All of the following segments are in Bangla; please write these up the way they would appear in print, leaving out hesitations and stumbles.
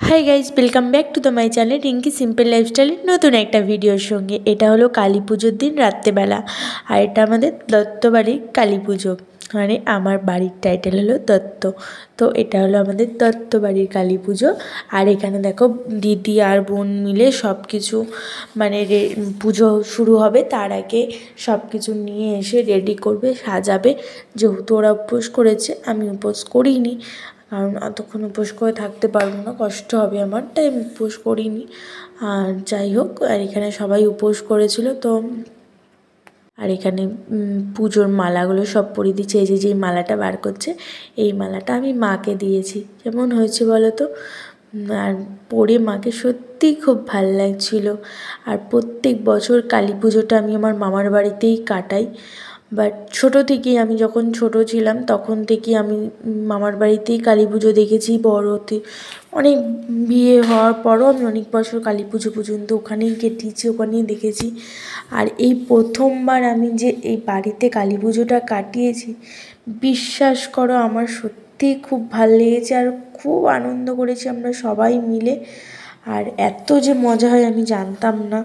High guys, welcome back to the my channel Rinki simple লাইফস্টাইলের নতুন একটা ভিডিওর সঙ্গে। এটা হলো কালী পুজোর দিন রাত্রেবেলা, আর এটা আমাদের দত্ত বাড়ির কালী পুজো। মানে আমার বাড়ির টাইটেল হলো দত্ত, তো এটা হলো আমাদের দত্ত বাড়ির কালী পুজো। আর এখানে দেখো দিদি আর বোন মিলে সব কিছু মানে পুজো শুরু হবে তার আগে সব কিছু নিয়ে এসে রেডি করবে, সাজাবে। যেহেতু ওরা উপোস করেছে, আমি উপোস করিনি, কারণ অতক্ষণ উপোস করে থাকতে পারবো না, কষ্ট হবে আমার, তাই আমি উপোস করিনি। আর যাই হোক, আর এখানে সবাই উপোস করেছিল তো। আর এখানে পুজোর মালাগুলো সব পরিয়ে দিচ্ছে। এই যে যেই মালাটা বার করছে, এই মালাটা আমি মাকে দিয়েছি। কেমন হয়েছে বলো তো? আর পরে মাকে সত্যিই খুব ভাল লাগছিলো। আর প্রত্যেক বছর কালী পুজোটা আমি আমার মামার বাড়িতেই কাটাই। বাট ছোটো থেকেই, আমি যখন ছোটো ছিলাম তখন থেকেই আমি মামার বাড়িতেই কালী পুজো দেখেছি। বড়তে অনেক বিয়ে হওয়ার পরও আমি অনেক বছর কালী পুজো পর্যন্ত ওখানেই কেটেছি, ওখানেই দেখেছি। আর এই প্রথমবার আমি যে এই বাড়িতে কালী পুজোটা কাটিয়েছি, বিশ্বাস করো আমার সত্যিই খুব ভাল লেগেছে। আর খুব আনন্দ করেছি আমরা সবাই মিলে। আর এত যে মজা হয় আমি জানতাম না,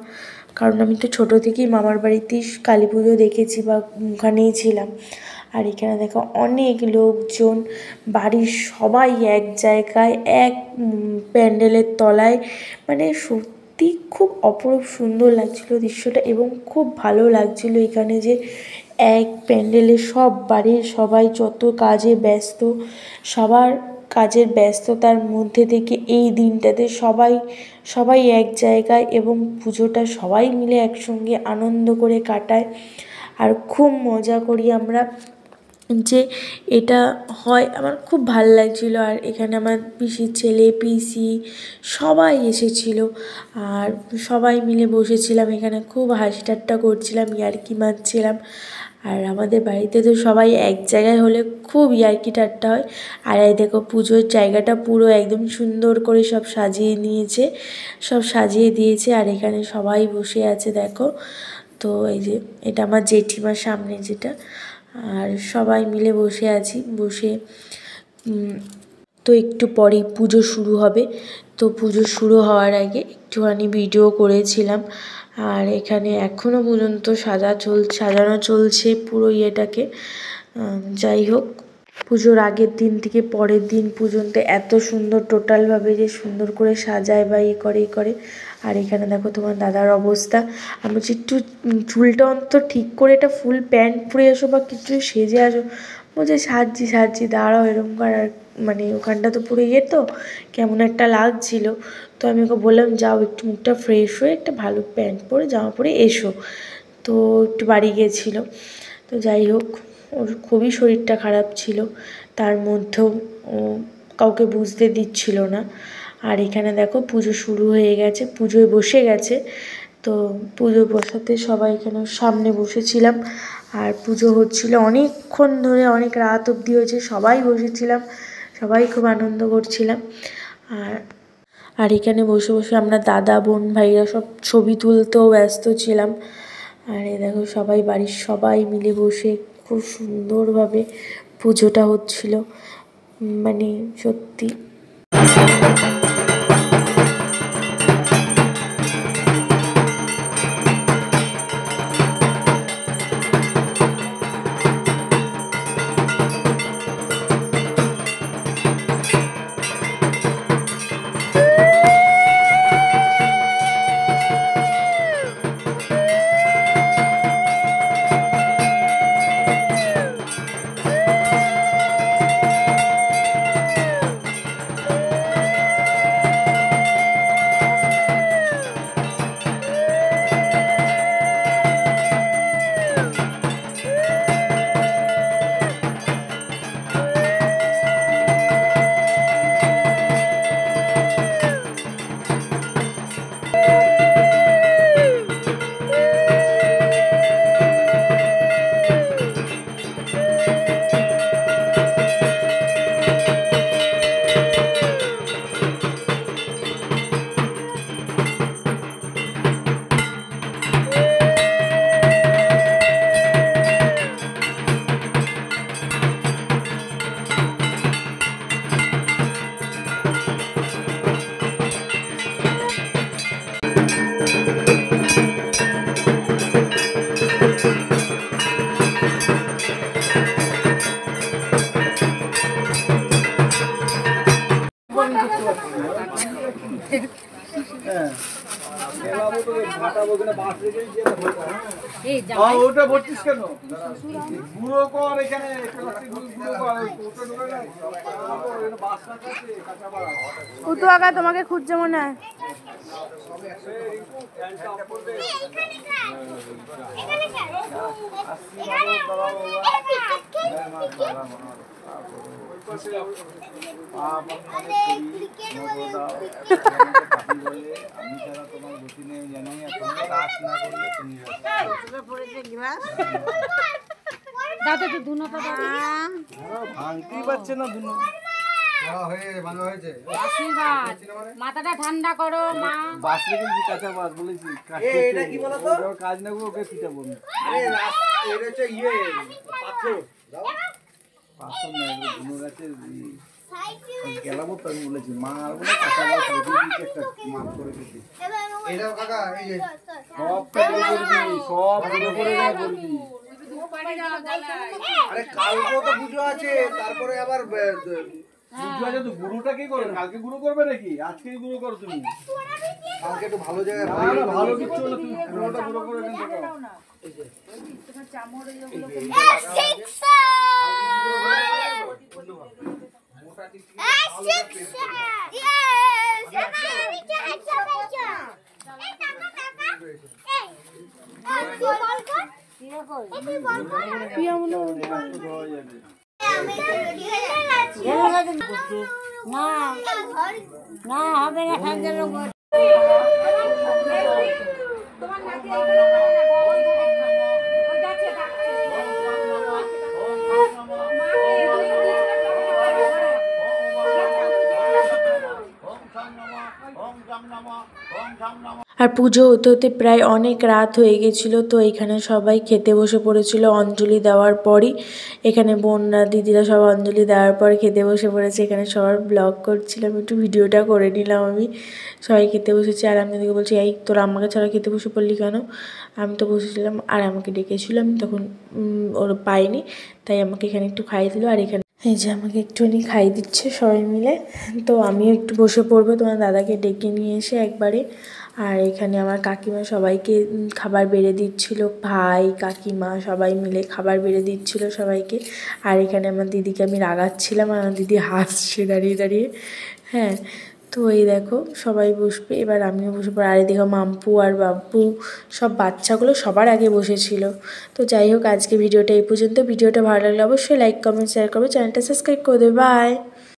কারণ আমি তো ছোটো থেকেই মামার বাড়িতেই কালী পুজো দেখেছি বা ওখানেই ছিলাম। আর এখানে দেখো অনেক লোকজন, বাড়ির সবাই এক জায়গায় এক প্যান্ডেলের তলায়, মানে সত্যি খুব অপরূপ সুন্দর লাগছিলো দৃশ্যটা। এবং খুব ভালো লাগছিলো এখানে যে এক প্যান্ডেলে সব বাড়ির সবাই যত কাজে ব্যস্ত, সবার কাজের ব্যস্ততার মধ্যে থেকে এই দিনটাতে সবাই এক জায়গায়, এবং পুজোটা সবাই মিলে একসঙ্গে আনন্দ করে কাটায়। আর খুব মজা করি আমরা যে এটা হয়, আমার খুব ভাল লাগছিলো। আর এখানে আমার পিসির ছেলে, পিসি সবাই এসেছিলো। আর সবাই মিলে বসেছিলাম এখানে, খুব হাসি ঠাট্টা করছিলাম, ইয়ার্কি মারছিলাম। আর আমাদের বাড়িতে তো সবাই এক জায়গায় হলে খুব ইয়ার্কি ঠাট্টা হয়। আর এই দেখো পুজোর জায়গাটা পুরো একদম সুন্দর করে সব সাজিয়ে নিয়েছে, সব সাজিয়ে দিয়েছে। আর এখানে সবাই বসে আছে দেখো। তো এই যে এটা আমার জেঠিমার সামনে যেটা, আর সবাই মিলে বসে আছি। বসে তো একটু পরেই পুজো শুরু হবে। তো পুজো শুরু হওয়ার আগে একটুখানি ভিডিও করেছিলাম। আর এখানে এখনও পর্যন্ত সাজানো চলছে পুরো ইয়েটাকে। যাই হোক, পুজোর আগের দিন থেকে পরের দিন পর্যন্ত এত সুন্দর টোটালভাবে যে সুন্দর করে সাজায় বা ইয়ে করে। আর এখানে দেখো তোমার দাদার অবস্থা। আমি বলছি একটু চুলটা অন্তত ঠিক করে একটা ফুল প্যান্ট পরে আসো বা কিছু সেজে আসো। বলছে সাজছি দাঁড়াও, এরকম কর। আর মানে ওখানটা তো পুরো ইয়ে, তো কেমন একটা লাগছিল। তো আমি ওকে বললাম যাও একটু মুখটা ফ্রেশ হয়ে একটা ভালো প্যান্ট পরে জামা পরে এসো। তো একটু বাড়ি গিয়েছিলো। তো যাই হোক, ওর খুবই শরীরটা খারাপ ছিল, তার মধ্যেও ও কাউকে বুঝতে দিচ্ছিল না। আর এখানে দেখো পুজো শুরু হয়ে গেছে, পুজোয় বসে গেছে। তো পুজো বসাতে সবাই এখানে সামনে বসেছিলাম। আর পুজো হচ্ছিল অনেকক্ষণ ধরে, অনেক রাত অবধি হয়েছে, সবাই বসেছিলাম, সবাই খুব আনন্দ করছিলাম। আর এখানে বসে বসে আমরা দাদা বোন ভাইরা সব ছবি তুলতেও ব্যস্ত ছিলাম। আর এ দেখো সবাই বাড়ির সবাই মিলে বসে খুব সুন্দরভাবে পুজোটা হচ্ছিল, মানে সত্যি। ওটা ভর্তিস কেন গুঁড়ো কর এখানে কুতু আগা তোমাকে খুঁজছে মনে হয়। ভাঙতেই পারছে না দুনো। মাথাটা ঠান্ডা করো মা। বাস রেখেছি কাঁচা বাস বলেছি কাজ না করে ওকে পিঠা বলবো পাথর না ধুনো গাছে গেলাবো তো আমি বলেছি মা আর বলে কাঁচা বাস একটা মাছ করে দিতে সব করবি সব করে করবি। আরে কালকে তো পুজো আছে তারপরে আবার পুজো আছে তো গুরুটা কি করবে কালকে গুরু করবে নাকি আজকেই গুরু করো তুমি কালকে একটু ভালো জায়গায় ভালো কিছু না তুমি পুরোটা গুরু করে এখান থেকে না হবে না খাদ্য লোক আর পুজো হতে হতে প্রায় অনেক রাত হয়ে গেছিলো, তো এখানে সবাই খেতে বসে পড়েছিল অঞ্জলি দেওয়ার পরই। এখানে বোনরা দিদিরা সব অঞ্জলি দেওয়ার পর খেতে বসে পড়েছে। এখানে সবার ব্লগ করছিলাম, একটু ভিডিওটা করে নিলাম আমি। সবাই খেতে বসেছে আর আমি দিকে বলছি এই তোরা আমাকে ছাড়া খেতে বসে পড়লি কেন? আমি তো বসেছিলাম আর আমাকে ডেকেছিল, আমি তখন ওর পাইনি, তাই আমাকে এখানে একটু খাইয়ে দিল। আর এখানে এই যে আমাকে একটুখানি খাইয়ে দিচ্ছে সবাই মিলে। তো আমিও একটু বসে পড়বো তোমার দাদাকে ডেকে নিয়ে এসে একবারে। আর এখানে আমার কাকিমা সবাইকে খাবার বেড়ে দিচ্ছিল, ভাই কাকিমা সবাই মিলে খাবার বেড়ে দিচ্ছিল সবাইকে। আর এখানে আমার দিদিকে আমি রাগাচ্ছিলাম আর আমার দিদি হাসছে দাঁড়িয়ে দাঁড়িয়ে। হ্যাঁ, তো এই দেখো সবাই বসবে, এবার আমিও বসে পড়ি। আর দেখো মাম্পু আর বাব্বু সব বাচ্চাগুলো সবার আগে বসেছিল। তো যাই হোক আজকে ভিডিওটা এই পর্যন্ত। ভিডিওটা ভালো লাগলে অবশ্যই লাইক কমেন্ট শেয়ার করবে, চ্যানেলটা সাবস্ক্রাইব করে দেবে। বাই।